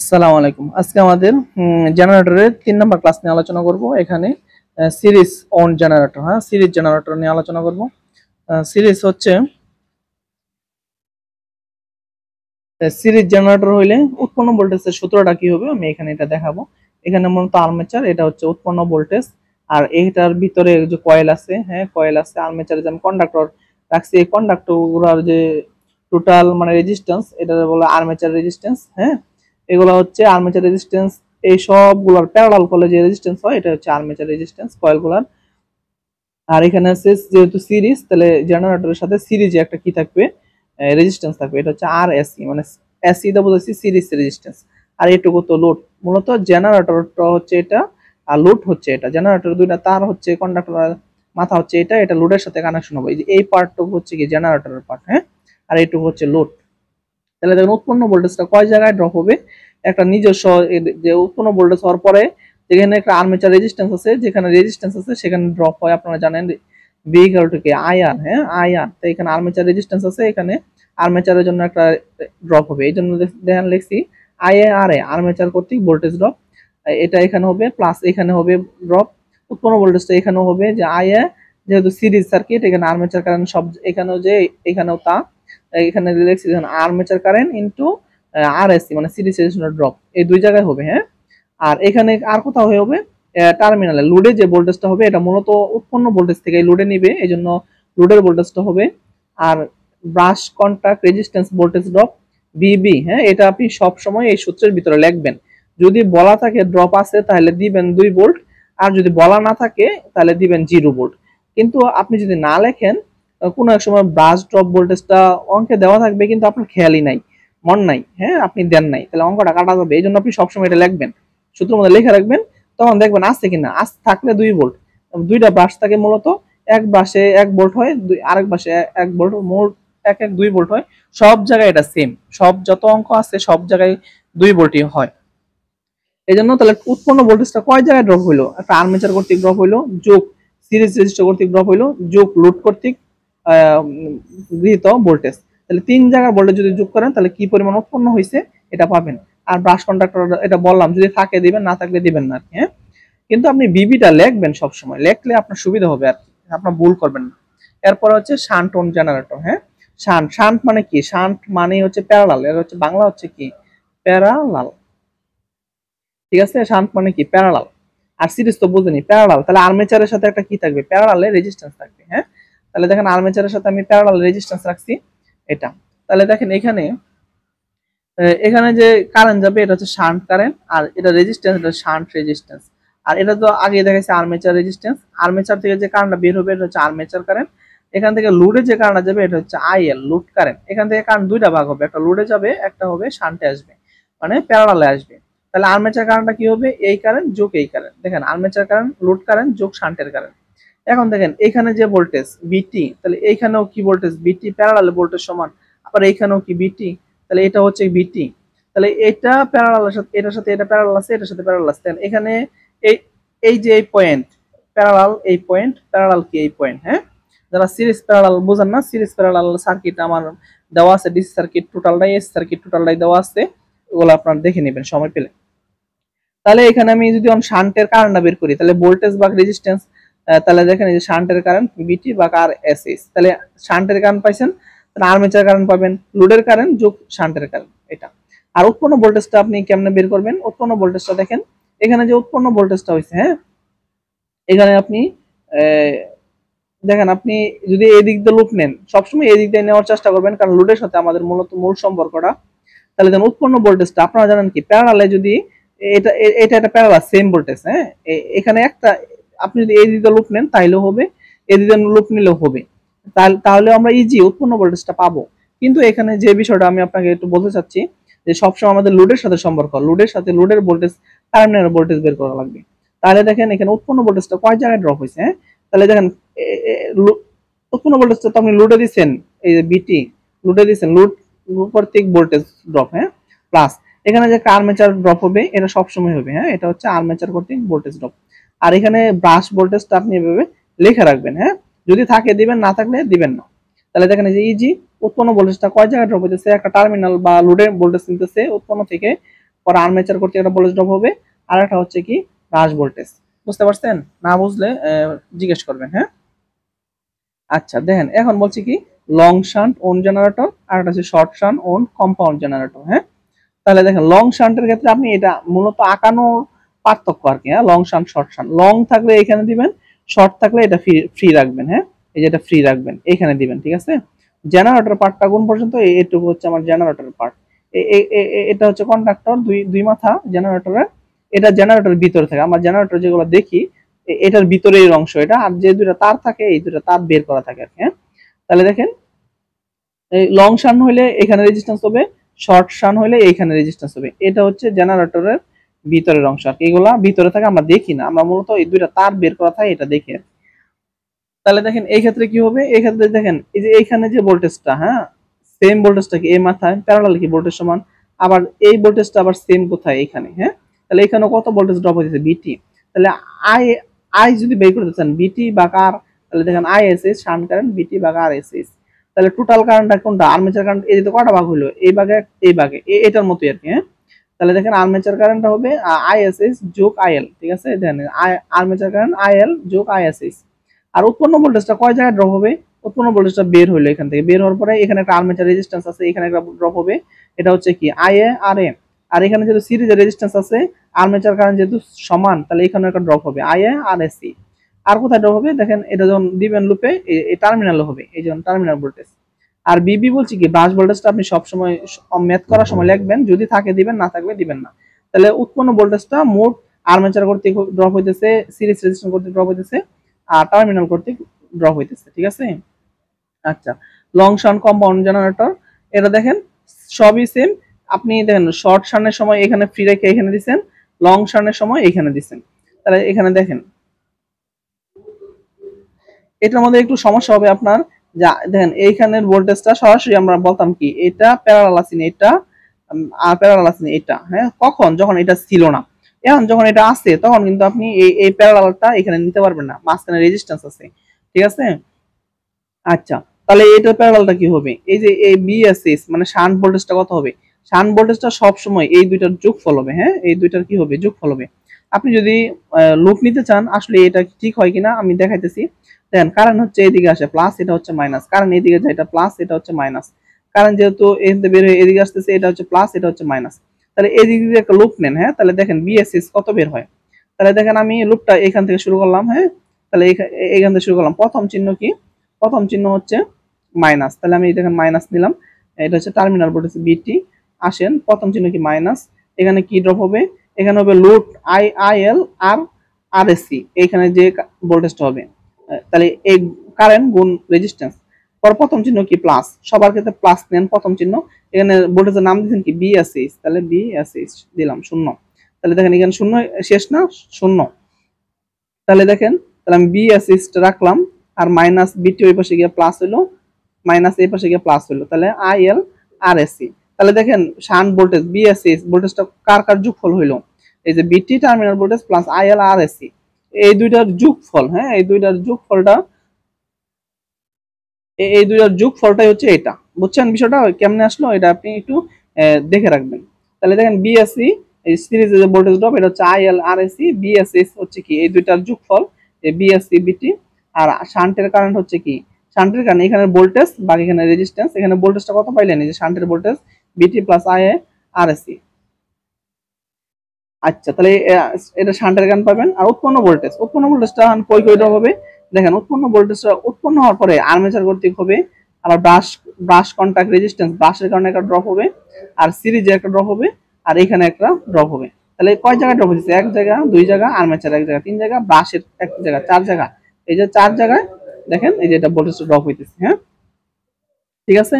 আসসালামু আলাইকুম। আজকে আমাদের জেনারেটরের ৩ নাম্বার ক্লাস নিয়ে আলোচনা করব। এখানে series on generator, series generator নিয়ে আলোচনা করব। সিরিজ হচ্ছে সিরিজ জেনারেটর হইলে উৎপন্ন ভোল্টেজের সূত্রটা কি হবে আমি এখানে এটা দেখাবো। এখানে মূলত আর্মেচার, এটা হচ্ছে উৎপন্ন ভোল্টেজ, আর এইটার ভিতরে যে কয়েল আছে, কয়েল আছে, আর্মেচারে যে আমি কন্ডাক্টর রাখছি, এই কন্ডাক্টরগুলোর যে টোটাল মানে রেজিস্ট্যান্স, এটা বলে আর্মেচার রেজিস্ট্যান্স। এগুলো হচ্ছে আর্মেচার রেজিস্ট্যান্স। এই সবগুলোর প্যারালাল করলে যে রেজিস্ট্যান্স হয় এটা হচ্ছে আর্মেচার রেজিস্ট্যান্স কয়েলগুলোর। আর এখানে আছে যেহেতু সিরিজ, তাহলে জেনারেটরের সাথে সিরিজে একটা কি থাকবে, রেজিস্ট্যান্স থাকবে। এটা হচ্ছে আর এসি, মানে এসি দা বোঝাচ্ছি সিরিজ রেজিস্ট্যান্স। আর এটুকু তো লোড। মূলত জেনারেটরটা হচ্ছে এটা, আর লোড হচ্ছে এটা। জেনারেটর দুইটা তার হচ্ছে, কন্ডাক্টর মাথা হচ্ছে এটা, এটা লোডের সাথে কানেকশন হবে। এই পার্টটুকু হচ্ছে কি জেনারেটরের পার্ট, আর এইটুকু হচ্ছে লোড। তাহলে দেখুন উৎপন্ন ভোল্টেজটা কয় জায়গায় ড্রপ হবে। একটা নিজস্ব যে উৎপন্ন ভোল্টেজ হওয়ার পরে যেখানে একটা আর্মেচার রেজিস্ট্যান্স আছে, যেখানে রেজিস্ট্যান্স আছে সেখানে ড্রপ হয়। আপনারা জানেন বি ইকুয়াল টু কি আইআর, আইআর। তো এখানে আর্মেচার রেজিস্ট্যান্স আছে, এখানে আর্মেচারের জন্য একটা ড্রপ হবে। এই জন্য দেখেন লিখছি আইআর, আর্মেচার কর্তৃক ভোল্টেজ ড্রপ। এটা এখানে হবে প্লাস, এখানে হবে ড্রপ। উৎপন্ন ভোল্টেজটা এখানেও হবে যে আইআর, যেহেতু সিরিজ সার্কিট এখানে আর্মেচার কারেন্ট সব, এখানেও যে এখানেও তা, এখানে লিখছি আর্মেচার কারেন্ট ইনটু আরএসসি মানে সিরিজ রেজিস্ট্যান্স ড্রপ, এই দুই জায়গায় হবে। আর এখানে আর কোথাও হবে টার্মিনালে লোডে যে ভোল্টেজটা হবে এটা মূলত উৎপন্ন ভোল্টেজ থেকে লোডে নিবে, এই জন্য লোডের ভোল্টেজটা হবে। আর brush contact resistance voltage drop বিবি, এটা আপনি সব সময় এই সূত্রের ভিতরে লিখবেন। যদি বলা থাকে ড্রপ আছে তাহলে দিবেন 2 ভোল্ট, আর যদি বলা না থাকে তাহলে দিবেন 0 ভোল্ট। কিন্তু আপনি যদি না লেখেন, কোনো এক সময় ব্রাশ ড্রপ ভোল্টেজটা অঙ্কে দেওয়া থাকবে কিন্তু আপনার খেয়ালই নাই, মন নাই, আপনি দেন নাই, তাহলে অঙ্কটা কাটা যাবে। এই জন্য আপনি সবসময় এটা লিখবেন, সূত্রের মধ্যে লিখে রাখবেন। তখন দেখবেন আসছে কিনা, আস থাকলে 2 ভোল্ট। দুইটা ব্রাশ থাকে মূলত, এক ব্রাশে 1 ভোল্ট হয়, আরেক ব্রাশে 1 ভোল্ট, মোট 2 ভোল্ট হয়। সব জায়গায় এটা সেম, সব যত অঙ্ক আছে সব জায়গায় 2 ভোল্টই হয়। এই জন্য তাহলে উৎপন্ন ভোল্টেজটা কয় জায়গায় ড্রপ হইলো, একটা আর্মেচার কর্তৃক ড্রপ হইলো, যোগ সিরিজ রেজিস্টার কর্তৃক ড্রপ হইলো, যোগ লোড কর্তৃক গৃহীত ভোল্টেজ। তাহলে 3 জায়গার ভোল্টেজ যদি যোগ করেন তাহলে কি পরিমাণ উৎপন্ন হয়েছে এটা পাবেন। আর ব্রাশ কন্ডাক্টর এটা বললাম, যদি থাকে দিবেন, না থাকলে দিবেন না। কিন্তু আপনি বিবিটা লিখবেন সবসময়, লিখলে আপনার সুবিধা হবে, আর আপনার ভুল করবেন না। এরপর হচ্ছে shunt on generator. Shunt, shunt মানে কি? শান্ট মানে হচ্ছে প্যারালাল, এর হচ্ছে বাংলা হচ্ছে কি প্যারালাল, ঠিক আছে। শান্ট মানে কি প্যারালাল। আর সিরিজ তো বুঝেনি প্যারালাল, তাহলে আর্মেচারের সাথে একটা কি থাকবে, প্যারালালে রেজিস্ট্যান্স থাকবে। তাহলে দেখেন আর্মেচারের সাথে আমি প্যারালাল রেজিস্ট্যান্স রাখছি এটা। তাহলে দেখেন এখানে এখানে যে কারেন্ট যাবে এটা হচ্ছে শান্ট কারেন্ট, আর এটা রেজিস্ট্যান্স, এটা শান্ট রেজিস্ট্যান্স। আর এটা তো আগে দেখাইছে আর্মেচার রেজিস্ট্যান্স। আর্মেচার থেকে যে কারেন্টটা বের হবে এটা হচ্ছে আর্মেচার কারেন্ট। এখান থেকে লোডে যে কারেন্টটা যাবে এটা হচ্ছে আইএল, লোড কারেন্ট। এখান থেকে কারেন্ট দুইটা ভাগ হবে, একটা লোডে যাবে, একটা হবে শান্টে আসবে, মানে প্যারালালে আসবে। তাহলে আর্মেচার কারেন্টটা কি হবে, এই কারেন্ট যোগ এই কারেন্ট। দেখেন আর্মেচার কারেন্ট, লোড কারেন্ট যোগ শান্টের কারেন্ট। এখন দেখেন এখানে যে ভোল্টেজ বিটি, তাহলে এইখানেও কি ভোল্টেজ বিটি, প্যারালালে ভোল্টেজ সমান। আবার এইখানেও কি বিটি, তাহলে এটা হচ্ছে বিটি। তাহলে এটা প্যারালালের সাথে, এটার সাথে এটা প্যারালাল আছে, এটার সাথে প্যারালাল আছে। এখানে এই এই যে এই পয়েন্ট প্যারালাল, এই পয়েন্ট প্যারালাল কি এই পয়েন্ট। যারা সিরিজ প্যারালাল বোঝেন না, সিরিজ প্যারালাল সার্কিট আমার দেওয়া আছে, ডিসি সার্কিট টোটালটাই, এসি সার্কিট টোটালটাই দেওয়া আছে, ওগুলো আপনারা দেখে নেবেন সময় পেলে। তাহলে এখানে আমি যদি শান্টের কারেন্টটা বের করি তাহলে ভোল্টেজ বা রেজিস্ট্যান্স, তাহলে দেখেন এই যে শান্টের কারেন্ট বিটি বা আর এস এস, তাহলে শান্টের কারেন্ট পাইছেন, তাহলে আর্মেচার কারেন্ট পাবেন, লোডের কারেন্ট যোগ শান্টের কারেন্ট এটা। আর উৎপন্ন ভোল্টেজটা আপনি কেমনে বের করবেন, উৎপন্ন ভোল্টেজটা দেখেন এখানে যে উৎপন্ন ভোল্টেজটা হয়েছে, এখানে আপনি দেখেন, আপনি যদি এই দিক দিয়ে লুপ নেন, সবসময় এই দিক দিয়ে নেওয়ার চেষ্টা করবেন, কারণ লোডের সাথে আমাদের মূলত মূল সম্পর্কটা। তাহলে যেন উৎপন্ন ভোল্টেজটা আপনারা জানেন কি প্যারালালে, যদি এটা এটা একটা প্যারালাল সেম ভোল্টেজ, এখানে একটা আপনি যদি এই দিকে লুপ নেন তাইলেও হবে, এই দিকে লুপ নিলেও হবে, তাহলে আমরা ইজি উৎপন্ন ভোল্টেজটা পাবো। কিন্তু এখানে যে বিষয়টা আমি আপনাকে একটু বলতে চাচ্ছি, যে সবসময় আমাদের লোডের সাথে সম্পর্ক, লোডের সাথে লোডের ভোল্টেজ, টার্মিনাল ভোল্টেজ বের করা লাগবে। তাহলে দেখেন এখানে উৎপন্ন ভোল্টেজটা কয় জায়গায় ড্রপ হয়েছে। তাহলে দেখেন উৎপন্ন ভোল্টেজটা তো আপনি লোডে দিচ্ছেন, এই যে বিটি লোডে দিচ্ছেন, লোড কর্তৃক ভোল্টেজ ড্রপ, প্লাস এখানে যে আর্মেচার ড্রপ হবে এটা সব সময় হবে, এটা হচ্ছে আর্মেচার কর্তৃক ভোল্টেজ ড্রপ। আর এখানে ব্রাশ ভোল্টেজটা আপনি এভাবে লিখে রাখবেন, যদি থাকে দিবেন, না থাকলে দিবেন না। তাহলে দেখেন এই যে ইজি উৎপন্ন ভোল্টেজটা কয় জায়গায় ড্রপ হইতেছে, একটা টার্মিনাল বা লোডের ভোল্টেজ নিতেছে উৎপন্ন থেকে পরে আর্মেচার কর্তৃক একটা ভোল্টেজ ড্রপ হবে, আর একটা হচ্ছে কি ব্রাশ ভোল্টেজ। বুঝতে পারছেন? না বুঝলে জিজ্ঞেস করবেন। হ্যাঁ, আচ্ছা দেখেন এখন বলছি কি লং শান্ট ওন জেনারেটর, আর একটা হচ্ছে short shunt on compound generator. হ্যাঁ, তাহলে দেখেন লং শান্টের ক্ষেত্রে আপনি এটা মূলত আঁকানোর পার্থক্য আর কি। হ্যাঁ, long shunt short shunt, long থাকলে এখানে দিবেন, শর্ট থাকলে এটা ফ্রি রাখবেন। হ্যাঁ, এই যে এটা ফ্রি রাখবেন এখানে দিবেন, ঠিক আছে। জেনারেটর পার্টটা কোন পর্যন্ত, এইটুকু হচ্ছে আমার জেনারেটরের পার্ট। এটা হচ্ছে কন্ডাক্টর, দুই দুই মাথা জেনারেটরের। এটা জেনারেটরের ভিতরে থাকে, আমরা জেনারেটর যেগুলো দেখি এটার ভিতরে এই অংশ এটা, আর যে দুইটা তার থাকে এই দুইটা তার বের করা থাকে আর কি। হ্যাঁ, তাহলে দেখেন এই লং শান হইলে এখানে রেজিস্ট্যান্স হবে, শর্ট শান হইলে এইখানে রেজিস্ট্যান্স হবে। এটা হচ্ছে জেনারেটরের ভিতরের অংশ আর কি। এগুলা ভিতরে থাকে আমরা দেখি না, আমরা মূলত এই দুইটা তার বের করা থাকে এটা দেখি। তাহলে দেখেন এই ক্ষেত্রে কি হবে, এই ক্ষেত্রে দেখেন এই যে এইখানে যে ভোল্টেজটা, হ্যাঁ সেম ভোল্টেজটা কি এই মাথায় প্যারালাল কি ভোল্টেজ সমান, আবার এই ভোল্টেজটা আবার সেম কোথায় এখানে। হ্যাঁ, তাহলে এখানে কত ভোল্টেজ ড্রপ হয়েছে বিটি। তাহলে আই আই যদি বের করতে চান বিটি বা কার, তাহলে দেখেন I S S shunt current, বিটি বা কার এস এস। তাহলে টোটাল কারেন্টটা কোনটা, আর্মেচার কারেন্ট এই যে কয়টা ভাগ হলো, এই ভাগে এই ভাগে এটার মতোই আর কি। হ্যাঁ, তাহলে দেখেন আর্মেচার কারেন্টটা হবে আইএসএস যোগ আইএল, ঠিক আছে। দেখেন আর্মেচার কারেন্ট আইএল যোগ আইএসএস। আর উৎপন্ন ভোল্টেজটা কয় জায়গায় ড্রপ হবে, উৎপন্ন ভোল্টেজটা বের হইলো এখান থেকে, বের হওয়ার পরে এখানে একটা আর্মেচার রেজিস্ট্যান্স আছে, এখানে একটা ড্রপ হবে, এটা হচ্ছে কি আইএ আর এ। আর এখানে যেহেতু সিরিজের রেজিস্ট্যান্স আছে, আর্মেচার কারেন্ট যেহেতু সমান, তাহলে এখানে একটা ড্রপ হবে আইএ আর এসি। আর কোথায় ড্রপ হবে দেখেন, এটা যখন দিবেন লুপে এই টার্মিনালে হবে, এই যেমন টার্মিনাল ভোল্টেজ। আর বিবি বলছি কি ব্রাশ ভোল্টেজটা আপনি সবসময় ম্যাথ করার সময় লিখবেন, যদি থাকে দিবেন, না থাকলে দিবেন না। তাহলে উৎপন্ন ভোল্টেজটা মোট আর্মেচার কর্তৃক ড্রপ হইতেছে, সিরিজ রেজিস্ট্যান্স কর্তৃক ড্রপ হইতেছে, আর টার্মিনাল কর্তৃক ড্রপ হইতেছে, ঠিক আছে। আচ্ছা, লং শান্ট কম্পাউন্ড জেনারেটর, এটা দেখেন সবই সেম। আপনি দেখেন শর্ট শানের সময় এখানে ফ্রি রেখে এখানে দিবেন, লং শানের সময় এখানে দিবেন। তাহলে এখানে দেখেন এটার মধ্যে একটু সমস্যা হবে আপনার, যা দেখেন এইখানের ভোল্টেজটা সরাসরি আমরা বলতাম কি এটা প্যারালাল আছে না, এটা আর প্যারালাল আছে না এটা। হ্যাঁ, কখন, যখন এটা ছিল না। এখন যখন এটা আছে তখন কিন্তু আপনি এই প্যারালালটা এখানে নিতে পারবেন না, মাঝখানে রেজিস্ট্যান্স আছে, ঠিক আছে। আচ্ছা, তাহলে এটার প্যারালালটা কি হবে, এই যে এই বিএসএস মানে শান্ট ভোল্টেজটা কত হবে, শান্ট ভোল্টেজটা সব সময় এই দুইটার যোগফল হবে। হ্যাঁ, এই দুইটার কি হবে, যোগফল হবে। আপনি যদি লুপ নিতে চান আসলে এটা ঠিক হয় কিনা আমি দেখাইতেছি। দেখেন কারেন্ট হচ্ছে এদিকে আসে প্লাস, এটা হচ্ছে মাইনাস, কারেন্ট এদিকে যায় এটা প্লাস, এটা হচ্ছে মাইনাস। কারেন্ট যেহেতু এদিকে বের হয়ে এদিকে আসতেছে, এটা হচ্ছে প্লাস, এটা হচ্ছে মাইনাস। তাহলে এদিকে যদি একটা লুপ নেন, হ্যাঁ তাহলে দেখেন বিএসএস কত বের হয়। তাহলে দেখেন আমি লুপটা এখান থেকে শুরু করলাম। হ্যাঁ, তাহলে এখান থেকে শুরু করলাম, প্রথম চিহ্ন কি, প্রথম চিহ্ন হচ্ছে মাইনাস, তাহলে আমি দেখেন মাইনাস নিলাম। এটা হচ্ছে টার্মিনাল ভোল্টেজ বিটি। আসেন প্রথম চিহ্ন কি মাইনাস, এখানে কি ড্রপ হবে, এখানে হবে লোড আইএল আর আরএসসি, এখানে যে ভোল্টেজটা হবে। তাহলে এই কারেন্ট গুণ রেজিস্ট্যান্স। পর প্রথম চিহ্ন কি প্লাস, সবার ক্ষেত্রে প্লাস নেন প্রথম চিহ্ন। এখানে ভোল্টেজের নাম দিচ্ছেন কি বিএসএইচ, তাহলে বিএসএইচ দিলাম শূন্য। তাহলে দেখেন এখানে শূন্য শেষ না, শূন্য। তাহলে দেখেন, তাহলে আমি বিএসএইচ রাখলাম, আর মাইনাস বিটি ওই পাশে গিয়ে প্লাস হলো, মাইনাস এই পাশে গিয়ে প্লাস হলো, তাহলে আইএল আর এসি। তাহলে দেখেন শান্ট ভোল্টেজ বিএসএস ভোল্টেজটা কার কার যোগফল হইলো, এই যে বিটি টার্মিনাল ভোল্টেজ প্লাস আইএল আর এসি, এই দুইটার যোগফল। হ্যাঁ, এই দুইটার যোগফলটা, এই দুইটার যোগফলটাই হচ্ছে এটা। বুঝছেন বিষয়টা কেমনে আসলো, এটা আপনি একটু দেখে রাখবেন। তাহলে দেখেন বিএসসি এই সিরিজের যে ভোল্টেজ ড্রপ, এটা হচ্ছে আইএল আর এসি, বিএসএস হচ্ছে কি এই দুইটার যোগফল, এই বিএসসি বিটি। আর শান্টের কারেন্ট হচ্ছে কি, শান্টের কারণে এখানে ভোল্টেজ বাকি এখানে রেজিস্ট্যান্স, এখানে ভোল্টেজটা কত পাইলেন, এই যে শান্টের ভোল্টেজ বিটি প্লাস আইএ আর এসি। আচ্ছা, তাহলে এটা শান্টের কারণ পাবেন। আর উৎপন্ন ভোল্টেজটা কই কই ড্রপ হবে, দেখেন উৎপন্ন ভোল্টেজটা উৎপন্ন হওয়ার পরে আর্মেচার কর্তৃক হবে, আবার ব্রাশ কন্টাক্ট রেজিস্ট্যান্স ব্রাশের কারণে একটা ড্রপ হবে, আর সিরিজে একটা ড্রপ হবে, আর এখানে একটা ড্রপ হবে। তাহলে কয় জায়গায় ড্রপ হচ্ছে, এক জায়গা, দুই জায়গা, আর্মেচার এক জায়গা, তিন জায়গা, ব্রাশের এক জায়গা, চার জায়গা। এই যে চার জায়গায় দেখেন এই যে এটা ভোল্টেজটা ড্রপ হইতেছে। হ্যাঁ, ঠিক আছে।